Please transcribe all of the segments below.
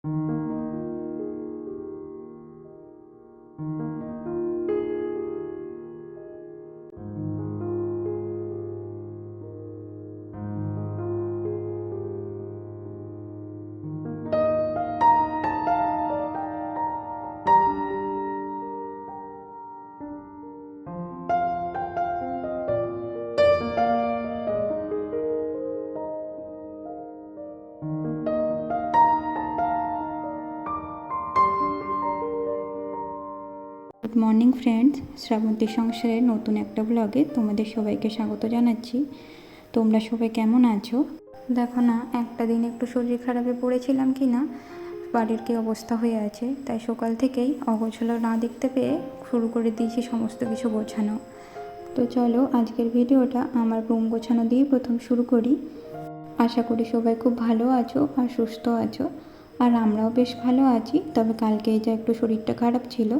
Good morning friends, Srabanti সংসারের নতুন একটা ব্লগে তোমাদের সবাইকে স্বাগত জানাচ্ছি। তোমরা সবাই কেমন আছো? দেখো না, একটা দিন একটু শরীর খারাপে পড়েছিলাম কি না, বাড়ির কী অবস্থা হয়ে আছে। তাই সকাল থেকেই অগোছালো না দেখতে পেয়ে শুরু করে দিয়েছি সমস্ত কিছু গোছানো। তো চলো আজকের ভিডিওটা আমার রুম গোছানো দিয়ে প্রথম শুরু করি। আশা করি সবাই খুব ভালো আছো আর সুস্থ আছো, আর আমরাও বেশ ভালো আছি। তবে কালকে যা একটু শরীরটা খারাপ ছিল,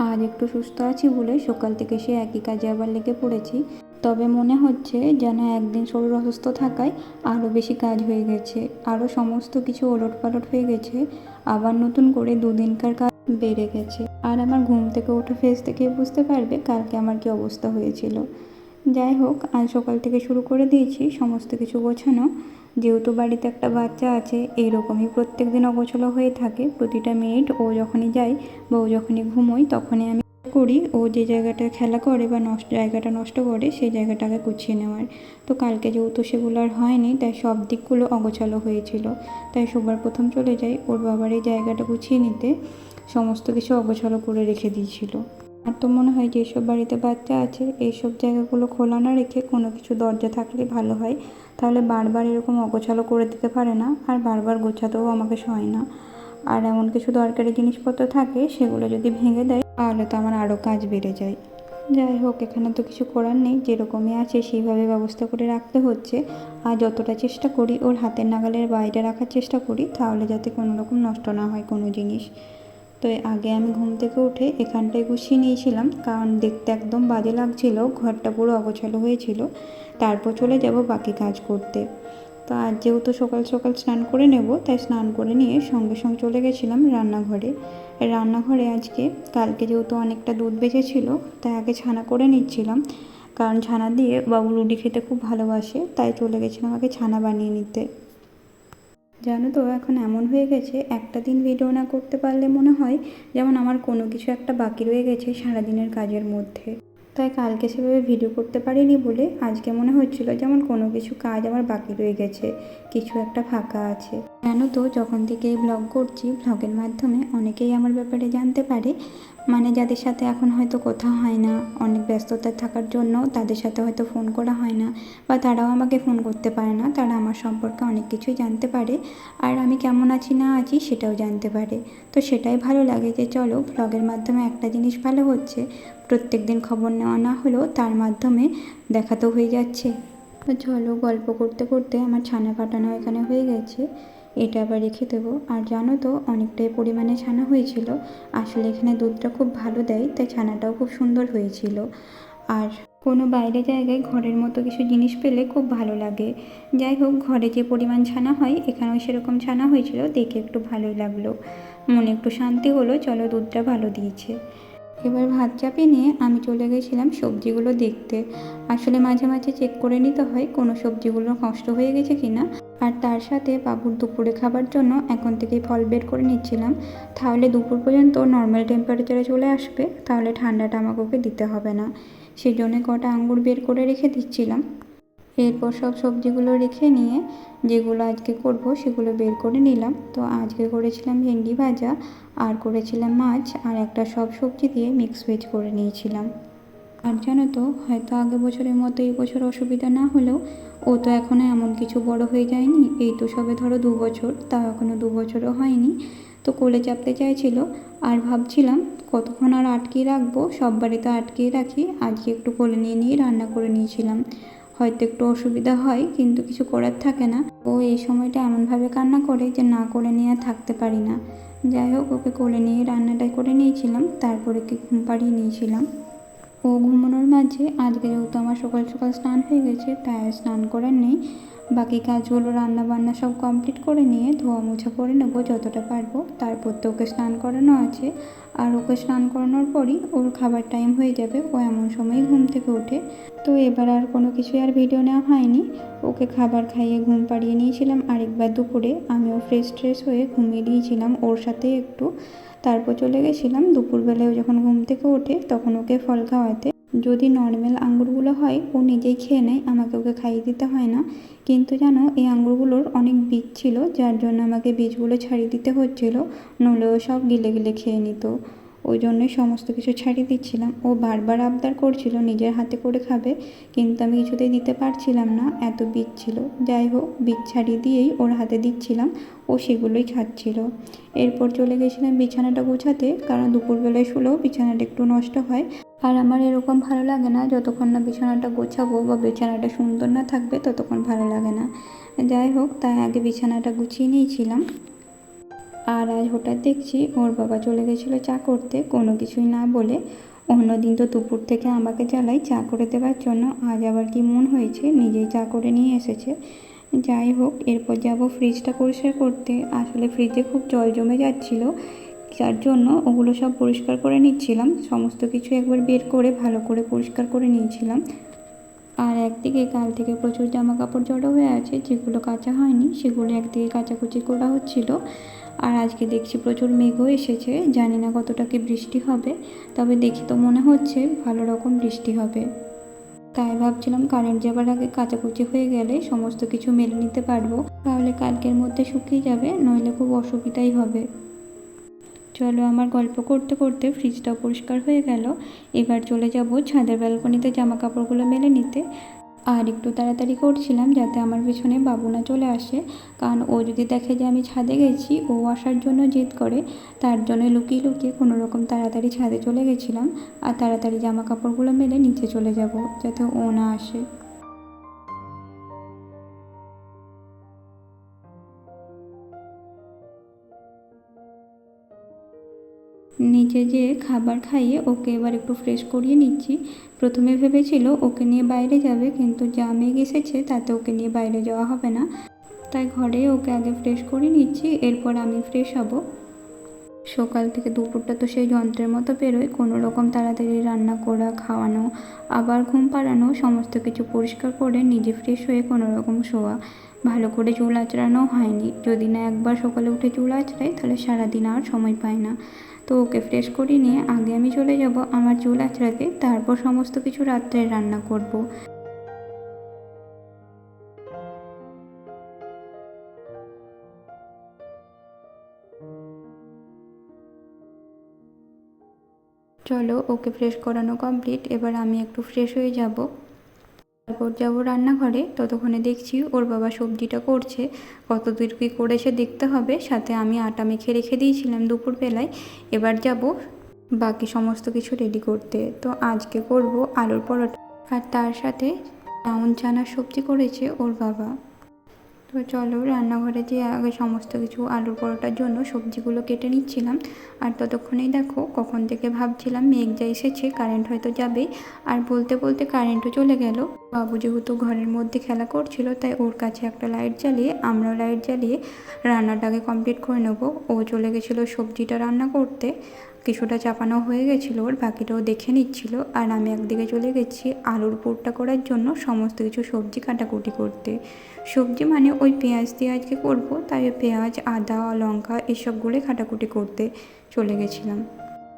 আজ একটু সুস্থ আছি বলে সকাল থেকে সে একই কাজে আবার লেগে পড়েছি। তবে মনে হচ্ছে যেন একদিন শরীর অসুস্থ থাকায় আরও বেশি কাজ হয়ে গেছে, আরও সমস্ত কিছু ওলটপালট হয়ে গেছে। আবার নতুন করে দুদিনকার কাজ বেড়ে গেছে। আর আমার ঘুম থেকে ওঠা ফেস থেকে বুঝতে পারবে কালকে আমার কি অবস্থা হয়েছিল। যাই হোক, আজ সকাল থেকে শুরু করে দিয়েছি সমস্ত কিছু গোছানো। যেহেতু বাড়িতে একটা বাচ্চা আছে, এইরকমই প্রত্যেক দিন অগোছালো হয়ে থাকে। প্রতিটা মিনিট ও যখনই যায় বা ও যখনই ঘুমোয় তখনই আমি করি ও যে জায়গাটা খেলা করে বা জায়গাটা নষ্ট করে সেই জায়গাটাকে গুছিয়ে নেওয়ার। তো কালকে যেহেতু সেগুলো আর হয়নি, তাই সব দিকগুলো অগোছালো হয়েছিল। তাই সবার প্রথম চলে যাই ওর বাবার এই জায়গাটা গুছিয়ে নিতে। সমস্ত কিছু অগোছালো করে রেখে দিয়েছিল। আর তো মনে হয় যেসব বাড়িতে বাচ্চা আছে এইসব জায়গাগুলো খোলা না রেখে কোনো কিছু দরজা থাকলে ভালো হয়, তাহলে বারবার এরকম অগোছালো করে দিতে পারে না, আর বারবার গোছাতেও আমাকে সয় না। আর এমন কিছু দরকারি জিনিসপত্র থাকে, সেগুলো যদি ভেঙে দেয় তাহলে তো আমার আরও কাজ বেড়ে যায়। যাই হোক, এখানে তো কিছু করার নেই, যেরকমই আছে সেইভাবে ব্যবস্থা করে রাখতে হচ্ছে। আর যতটা চেষ্টা করি ওর হাতের নাগালের বাইরে রাখার চেষ্টা করি, তাহলে যাতে কোনো রকম নষ্ট না হয় কোনো জিনিস। তো আগে আমি ঘুম থেকে উঠে এখানটায় গুছিয়ে নিয়েছিলাম, কারণ দেখতে একদম বাজে লাগছিল, ঘরটা পুরো অগোছালো হয়েছিল। তারপর চলে যাব বাকি কাজ করতে। তো আজ যেহেতু সকাল সকাল স্নান করে নেব, তাই স্নান করে নিয়ে সঙ্গে সঙ্গে চলে গেছিলাম রান্নাঘরে। রান্নাঘরে আজকে কালকে যেহেতু অনেকটা দুধ বেঁচেছিল, তাই আগে ছানা করে নিচ্ছিলাম, কারণ ছানা দিয়ে বাবু রুটি খেতে খুব ভালোবাসে। তাই চলে গেছিলাম আগে ছানা বানিয়ে নিতে। জানো তো, এখন এমন হয়ে গেছে একটা দিন ভিডিও না করতে পারলে মনে হয় যেমন আমার কোনো কিছু একটা বাকি রয়ে গেছে সারাদিনের কাজের মধ্যে। তাই কালকে সেভাবে ভিডিও করতে পারিনি বলে আজকে মনে হচ্ছিল যেমন কোনো কিছু কাজ আমার বাকি রয়ে গেছে, কিছু একটা ফাঁকা আছে। জানো তো, যখন থেকে এই ব্লগ করছি, ব্লগের মাধ্যমে অনেকেই আমার ব্যাপারে জানতে পারে। মানে যাদের সাথে এখন হয়তো কথা হয় না, অনেক ব্যস্ততা থাকার জন্য তাদের সাথে হয়তো ফোন করা হয় না, বা তারাও আমাকে ফোন করতে পারে না, তারা আমার সম্পর্কে অনেক কিছুই জানতে পারে। আর আমি কেমন আছি না আছি সেটাও জানতে পারে। তো সেটাই ভালো লাগে যে চলো ব্লগের মাধ্যমে একটা জিনিস ভালো হচ্ছে, প্রত্যেক দিন খবর নেওয়া না হলেও তার মাধ্যমে দেখা তো হয়ে যাচ্ছে। তো চলো, গল্প করতে করতে আমার ছানা কাটানো এখানে হয়ে গেছে, এটা আবার রেখে দেবো। আর জানো তো, অনেকটাই পরিমাণে ছানা হয়েছিল। আসলে এখানে দুধটা খুব ভালো দেয়, তাই ছানাটাও খুব সুন্দর হয়েছিল। আর কোনো বাইরে জায়গায় ঘরের মতো কিছু জিনিস পেলে খুব ভালো লাগে। যাই হোক, ঘরে যে পরিমাণ ছানা হয় এখানেও সেরকম ছানা হয়েছিল, দেখে একটু ভালোই লাগলো, মনে একটু শান্তি হলো, চলো দুধটা ভালো দিয়েছে। এবার ভাত চাপিয়ে নিয়ে আমি চলে গেছিলাম সবজিগুলো দেখতে। আসলে মাঝে মাঝে চেক করে নিতে হয় কোনো সবজিগুলো নষ্ট হয়ে গেছে কিনা। আর তার সাথে বাবুর দুপুরে খাবার জন্য এখন থেকেই ফল বের করে নিচ্ছিলাম, তাহলে দুপুর পর্যন্ত নর্মাল টেম্পারেচারে চলে আসবে, তাহলে ঠান্ডাটা আমাকে ওকে দিতে হবে না। সেই জন্য কটা আঙ্গুর বের করে রেখে দিচ্ছিলাম। এরপর সব সবজিগুলো রেখে নিয়ে যেগুলো আজকে করব সেগুলো বের করে নিলাম। তো আজকে করেছিলাম ভেন্ডি ভাজা, আর করেছিলাম মাছ, আর একটা সব সবজি দিয়ে মিক্স ভেজ করে নিয়েছিলাম। আর জানো তো, হয়তো আগের বছরের মতো এই বছর অসুবিধা না হলেও ও তো এখনও এমন কিছু বড় হয়ে যায়নি। এই তো সবে ধরো 2 বছর, তাও এখনও 2 বছরও হয়নি। তো কোলে চাপতে চাইছিল, আর ভাবছিলাম কতক্ষণ আর আটকিয়ে রাখবো, সব বাড়িতে আটকিয়ে রাখি, আজকে একটু কোলে নিয়ে নিয়ে রান্না করে নিয়েছিলাম। হয়তো একটু অসুবিধা হয়, কিন্তু কিছু করার থাকে না। ও এই সময়টা এমনভাবে কান্না করে যে না করে নিয়ে আর থাকতে পারি না। যাই হোক, ওকে কোলে নিয়ে রান্নাটা করে নিয়েছিলাম, তারপরে কি ঘুম পাড়িয়ে নিয়েছিলাম। ও ঘুমানোর মাঝে আজকে যেহেতু আমার সকাল সকাল স্নান হয়ে গেছে, তাই স্নান করার নেই। বাকি কাজগুলো রান্না বান্না সব কমপ্লিট করে নিয়ে ধোয়া মোছা করে নেবো যতটা পারবো। তারপর তো ওকে স্নান করানো আছে, আর ওকে স্নান করানোর পরই ওর খাবার টাইম হয়ে যাবে। ও এমন সময়ই ঘুম থেকে ওঠে। তো এবার আর কোনো কিছুই আর ভিডিও নেওয়া হয়নি। ওকে খাবার খাইয়ে ঘুম পাড়িয়ে নিয়েছিলাম, আরেকবার দুপুরে আমিও ফ্রেশ হয়ে ঘুমিয়ে দিয়েছিলাম ওর সাথে একটু। তারপর চলে গেছিলাম দুপুরবেলায় যখন ঘুম থেকে ওঠে তখন ওকে ফল খাওয়াতে। যদি নর্মাল আঙ্গুরগুলো হয় ও নিজেই খেয়ে নেয়, আমাকে ওকে খাইয়ে দিতে হয় না। কিন্তু জানো এই আঙ্গুরগুলোর অনেক বীজ ছিল, যার জন্য আমাকে বীজগুলো ছাড়িয়ে দিতে হচ্ছিলো, নইলে ও সব গিলে গিলে খেয়ে নিত। ওই জন্যই সমস্ত কিছু ছাড়িয়ে দিচ্ছিলাম। ও বারবার আবদার করছিল নিজের হাতে করে খাবে, কিন্তু আমি কিছুতেই দিতে পারছিলাম না, এত বীজ ছিল। যাই হোক, বীজ ছাড়িয়ে দিয়েই ওর হাতে দিচ্ছিলাম, ও সেগুলোই খাচ্ছিল। এরপর চলে গেছিলাম বিছানাটা গোছাতে, কারণ দুপুরবেলায় শুলেও বিছানাটা একটু নষ্ট হয়। আর আমার এরকম ভালো লাগে না, যতক্ষণ না বিছানাটা গোছাবো বা বিছানাটা সুন্দর না থাকবে ততক্ষণ ভালো লাগে না। যাই হোক, তাই আগে বিছানাটা গুছিয়ে নিয়েছিলাম। আর আজ হঠাৎ দেখছি ওর বাবা চলে গেছিলো চা করতে, কোনো কিছুই না বলে। অন্যদিন তো দুপুর থেকে আমাকে জ্বালাই চা করে দেওয়ার জন্য, আজ আবার কি মন হয়েছে নিজেই চা করে নিয়ে এসেছে। যাই হোক, এরপর যাব ফ্রিজটা পরিষ্কার করতে। আসলে ফ্রিজে খুব জল জমে যাচ্ছিলো, যার জন্য ওগুলো সব পরিষ্কার করে নিচ্ছিলাম। সমস্ত কিছু একবার বের করে ভালো করে পরিষ্কার করে নিয়েছিলাম। আর একদিকে কাল থেকে প্রচুর জামা কাপড় জড়ো হয়ে আছে, যেগুলো কাচা হয়নি সেগুলো একদিকে কাচাকুচি করা হচ্ছিল। আর আজকে দেখছি প্রচুর মেঘও এসেছে, জানি না কতটা কি বৃষ্টি হবে, তবে দেখি তো মনে হচ্ছে ভালো রকম বৃষ্টি হবে। তাই ভাবছিলাম কারেন্ট যাবার আগে কাচাকুচি হয়ে গেলে সমস্ত কিছু মেলে নিতে পারবো, তাহলে কালকের মধ্যে শুকিয়ে যাবে, নইলে খুব অসুবিধাই হবে। চলো, আমার গল্প করতে করতে ফ্রিজটাও পরিষ্কার হয়ে গেল। এবার চলে যাব ছাদের ব্যালকনিতে জামা কাপড়গুলো মেলে নিতে। আর একটু তাড়াতাড়ি করছিলাম যাতে আমার পেছনে বাবু না চলে আসে, কারণ ও যদি দেখে যে আমি ছাদে গেছি ও আসার জন্য জেদ করে। তার জন্য লুকিয়ে লুকিয়ে কোনো রকম তাড়াতাড়ি ছাদে চলে গেছিলাম, আর তাড়াতাড়ি জামা কাপড়গুলো মেলে নিচে চলে যাব যাতে ও না আসে। নিচে যেয়ে খাবার খাইয়ে ওকে এবার একটু ফ্রেশ করিয়ে নিচ্ছি। প্রথমে ভেবেছিল ওকে নিয়ে বাইরে যাবে, কিন্তু যা মেঘ এসেছে তাতে ওকে নিয়ে বাইরে যাওয়া হবে না। তাই ঘরে ওকে আগে ফ্রেশ করে নিচ্ছি, এরপর আমি ফ্রেশ হব। সকাল থেকে দুপুরটা তো সেই যন্ত্রের মতো বেরোয়, কোনো রকম তাড়াতাড়ি রান্না করা, খাওয়ানো, আবার ঘুম পাড়ানো, সমস্ত কিছু পরিষ্কার করে নিজে ফ্রেশ হয়ে কোনো রকম শোয়া। ভালো করে চুল আঁচড়ানোও হয়নি, যদি না একবার সকালে উঠে চুল আঁচড়াই তাহলে সারাদিন আর সময় পায় না। তো ওকে ফ্রেশ করে নিয়ে আগে আমি চলে যাব আমার চুল আঁচড়াতে, তারপর সমস্ত কিছু রাত্রে রান্না করব। চলো, ওকে ফ্রেশ করানো কমপ্লিট, এবার আমি একটু ফ্রেশ হয়ে যাব। তারপর যাবো রান্নাঘরে। ততক্ষণে দেখছি ওর বাবা সবজিটা করছে, কত দূর কী করেছে দেখতে হবে। সাথে আমি আটা মেখে রেখে দিয়েছিলাম দুপুরবেলায়। এবার যাব বাকি সমস্ত কিছু রেডি করতে। তো আজকে করব আলুর পরোটা, আর তার সাথে ব্রাউন চানার সবজি করেছে ওর বাবা। তো চলো, রান্নাঘরে যেয়ে আগে সমস্ত কিছু আলুর পরোটার জন্য সবজিগুলো কেটে নিচ্ছিলাম। আর ততক্ষণেই দেখো কখন থেকে ভাবছিলাম মেঘ যা এসেছে কারেন্ট হয়তো যাবে, আর বলতে বলতে কারেন্টও চলে গেল। বাবু যেহেতু ঘরের মধ্যে খেলা করছিল, তাই ওর কাছে একটা লাইট জ্বালিয়ে আমরাও লাইট জ্বালিয়ে রান্নাটাকে কমপ্লিট করে নেব। ও চলে গেছিলো সবজিটা রান্না করতে, কিছুটা চাপানো হয়ে গেছিলো ওর, বাকিটাও দেখে নিচ্ছিল। আর আমি একদিকে চলে গেছি আলুর পুরটা করার জন্য সমস্ত কিছু সবজি কাটাকুটি করতে। সবজি মানে ওই পেঁয়াজ দিয়ে আজকে করবো, তাই পেঁয়াজ, আদা, লঙ্কা এসবগুলো কাটাকুটি করতে চলে গেছিলাম।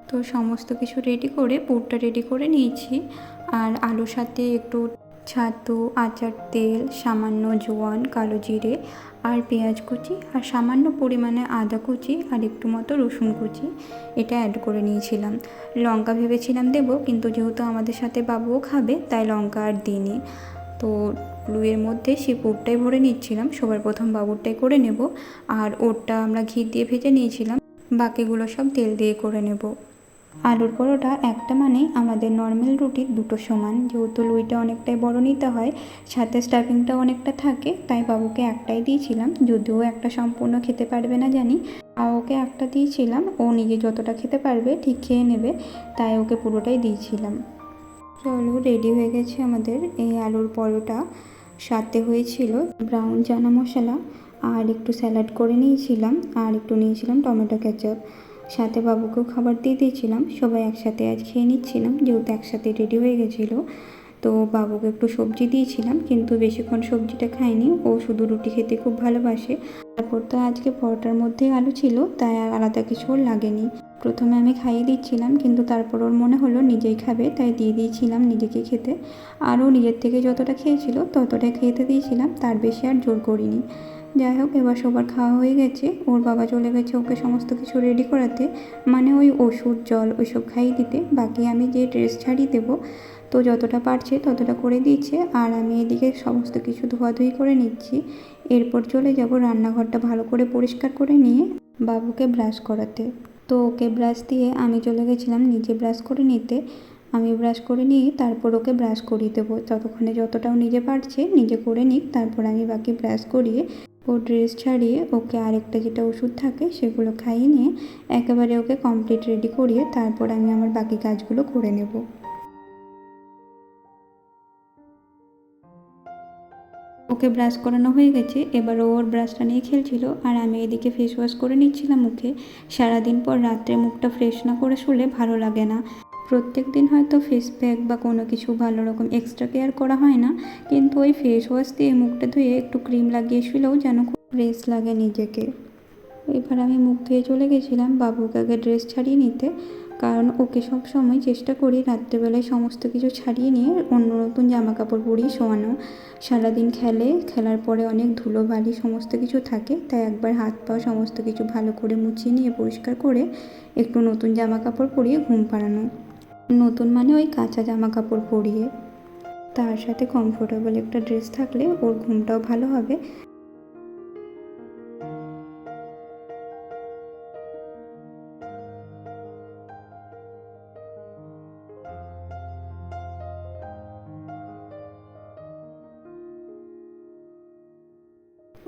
তো সমস্ত কিছু রেডি করে পুরটা রেডি করে নিয়েছি। আর আলুর সাথে একটু ছাতু, আচার তেল, সামান্য জোয়ান, কালো জিরে আর পেঁয়াজ কুচি, আর সামান্য পরিমাণে আদা কুচি আর একটু মতো রসুন কুচি, এটা অ্যাড করে নিয়েছিলাম। লঙ্কা ভেবেছিলাম দেবো, কিন্তু যেহেতু আমাদের সাথে বাবুও খাবে তাই লঙ্কা আর দিইনি। তো লুয়ের মধ্যে সেই পুরটাই ভরে নিচ্ছিলাম, সবার প্রথম বাবুরটাই করে নেব। আর ওরটা আমরা ঘি দিয়ে ভেজে নিয়েছিলাম, বাকিগুলো সব তেল দিয়ে করে নেব। আলুর পরোটা একটা মানে আমাদের নর্মাল রুটির দুটো সমান, যেহেতু লুইটা অনেকটাই বড় নিতে হয়, সাথে স্টাফিংটাও অনেকটা থাকে, তাই বাবুকে একটাই দিয়েছিলাম। যদিও একটা সম্পূর্ণ খেতে পারবে না জানি, আর ওকে একটা দিয়েছিলাম, ও নিজে যতটা খেতে পারবে ঠিক খেয়ে নেবে, তাই ওকে পুরোটাই দিয়েছিলাম। চলো, রেডি হয়ে গেছে আমাদের এই আলুর পরোটা। সাথে হয়েছিল ব্রাউন চানা মশলা, আর একটু স্যালাড করে নিয়েছিলাম, আর একটু নিয়েছিলাম টমেটো কেচাপ। সাথে বাবুকেও খাবার দিয়ে দিয়েছিলাম। সবাই একসাথে আজ খেয়ে নিচ্ছিলাম, যেহেতু একসাথে রেডি হয়ে গেছিলো। তো বাবুকে একটু সবজি দিয়েছিলাম, কিন্তু বেশিক্ষণ সবজিটা খায়নি, ও শুধু রুটি খেতে খুব ভালোবাসে। তারপর তো আজকে পরোটার মধ্যেই আলু ছিল, তাই আর আলাদা কিছু ওর লাগেনি। প্রথমে আমি খাইয়ে দিচ্ছিলাম, কিন্তু তারপর ওর মনে হলো নিজেই খাবে, তাই দিয়ে দিয়েছিলাম নিজেকে খেতে। আরও নিজের থেকে যতটা খেয়েছিল ততটাই খেতে দিয়েছিলাম, তার বেশি আর জোর করিনি। যাই হোক, এবার সবার খাওয়া হয়ে গেছে। ওর বাবা চলে গেছে ওকে সমস্ত কিছু রেডি করাতে, মানে ওই ওষুধ জল ওইসব খাইয়ে দিতে। বাকি আমি যে ড্রেস ছাড়িয়ে দেবো, তো যতটা পারছে ততটা করে দিচ্ছে, আর আমি এদিকে সমস্ত কিছু ধোয়াধুয়ি করে নিচ্ছি। এরপর চলে যাব রান্নাঘরটা ভালো করে পরিষ্কার করে নিয়ে বাবুকে ব্রাশ করাতে। তো ওকে ব্রাশ দিয়ে আমি চলে গেছিলাম নিজে ব্রাশ করে নিতে। আমি ব্রাশ করে নিয়ে তারপর ওকে ব্রাশ করিয়ে দেবো। ততক্ষণে যতটাও নিজে পারছে নিজে করে নিক, তারপর আমি বাকি ব্রাশ করিয়ে ও ড্রেস ছাড়িয়ে ওকে আরেকটা যেটা ওষুধ থাকে সেগুলো খাইয়ে নিয়ে একেবারে ওকে কমপ্লিট রেডি করিয়ে তারপর আমি আমার বাকি কাজগুলো করে নেব। ওকে ব্রাশ করানো হয়ে গেছে, এবার ওর ব্রাশটা নিয়ে খেলছিল, আর আমি এদিকে ফেস ওয়াশ করে নিচ্ছিলাম মুখে। সারাদিন পর রাত্রে মুখটা ফ্রেশ না করে শুলে ভালো লাগে না। প্রত্যেক দিন হয়তো ফেস প্যাক বা কোনো কিছু ভালো রকম এক্সট্রা কেয়ার করা হয় না, কিন্তু ওই ফেস ওয়াশ দিয়ে মুখটা ধুয়ে একটু ক্রিম লাগিয়ে শুলেও যেন খুব ফ্রেশ লাগে নিজেকে। এবার আমি মুখ ধুয়ে চলে গেছিলাম বাবুকে আগে ড্রেস ছাড়িয়ে নিতে, কারণ ওকে সব সময় চেষ্টা করি রাত্রেবেলায় সমস্ত কিছু ছাড়িয়ে নিয়ে অন্য নতুন জামা কাপড় পরিয়ে শোয়ানো। সারাদিন খেলার পরে অনেক ধুলোবালি সমস্ত কিছু থাকে, তাই একবার হাত পা সমস্ত কিছু ভালো করে মুছিয়ে নিয়ে পরিষ্কার করে একটু নতুন জামা কাপড় পরিয়ে ঘুম পাড়ানো। নতুন মানে ওই কাঁচা জামা কাপড় পরিয়ে, তার সাথে কমফোর্টেবল একটা ড্রেস থাকলে ওর ঘুমটাও ভালো হবে।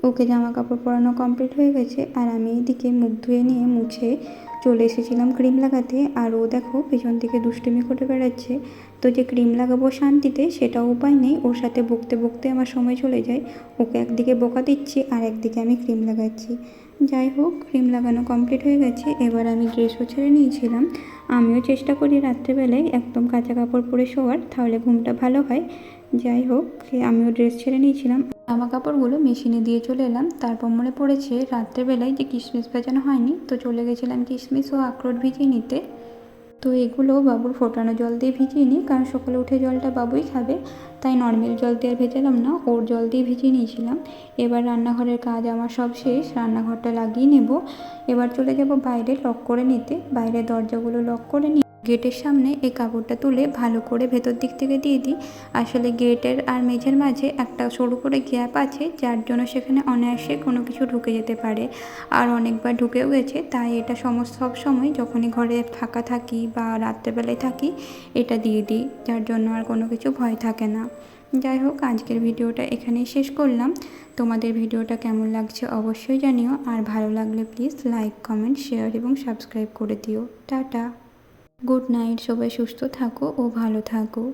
ওকে জামা কাপড় পরানো কমপ্লিট হয়ে গেছে, আর আমি এদিকে মুখ ধুয়ে নিয়ে মুছে চলে এসেছিলাম ক্রিম লাগাতে। আর ও দেখো পেছন থেকে দুষ্টুমি করে বেড়াচ্ছে। তো যে ক্রিম লাগাবো শান্তিতে সেটা উপায় নেই, ওর সাথে বকতে বকতে আমার সময় চলে যায়। ওকে একদিকে বকা দিচ্ছি আর একদিকে আমি ক্রিম লাগাচ্ছি। যাই হোক, ক্রিম লাগানো কমপ্লিট হয়ে গেছে। এবার আমি ড্রেসও ছেড়ে নিয়েছিলাম। আমিও চেষ্টা করি রাত্রেবেলায় একদম কাঁচা কাপড় পরে শোয়ার, তাহলে ঘুমটা ভালো হয়। যাই হোক, আমিও ড্রেস ছেড়ে নিয়েছিলাম, জামা কাপড়গুলো মেশিনে দিয়ে চলে এলাম। তারপর মনে পড়েছে রাত্রেবেলায় যে কিশমিশ ভেজানো হয়নি, তো চলে গেছিলাম কিশমিশ ও আখরোট ভিজিয়ে নিতে। তো এগুলো বাবুর ফোটানো জল দিয়ে ভিজিয়ে নিই, কারণ সকালে উঠে জলটা বাবুই খাবে, তাই নর্মাল জল দিয়ে আর ভেজালাম না, ওর জল দিয়ে ভিজিয়ে নিয়েছিলাম। এবার রান্নাঘরের কাজ আমার সব শেষ, রান্নাঘরটা লাগিয়ে নেব। এবার চলে যাব বাইরে লক করে নিতে। বাইরের দরজাগুলো লক করে নিই, গেটের সামনে এই কাপড়টা তুলে ভালো করে ভেতর দিক থেকে দিয়ে দিই। আসলে গেটের আর মেঝের মাঝে একটা সরু করে গ্যাপ আছে, যার জন্য সেখানে অনায়াসে কোনো কিছু ঢুকে যেতে পারে, আর অনেকবার ঢুকেও গেছে। তাই এটা সব সময় যখনই ঘরে ফাঁকা থাকি বা রাত্রেবেলায় থাকি এটা দিয়ে দিই, যার জন্য আর কোনো কিছু ভয় থাকে না। যাই হোক, আজকের ভিডিওটা এখানেই শেষ করলাম। তোমাদের ভিডিওটা কেমন লাগছে অবশ্যই জানিও, আর ভালো লাগলে প্লিজ লাইক কমেন্ট শেয়ার এবং সাবস্ক্রাইব করে দিও। টাটা, গুড নাইট, সবাই সুস্থ থাকো ও ভালো থাকো।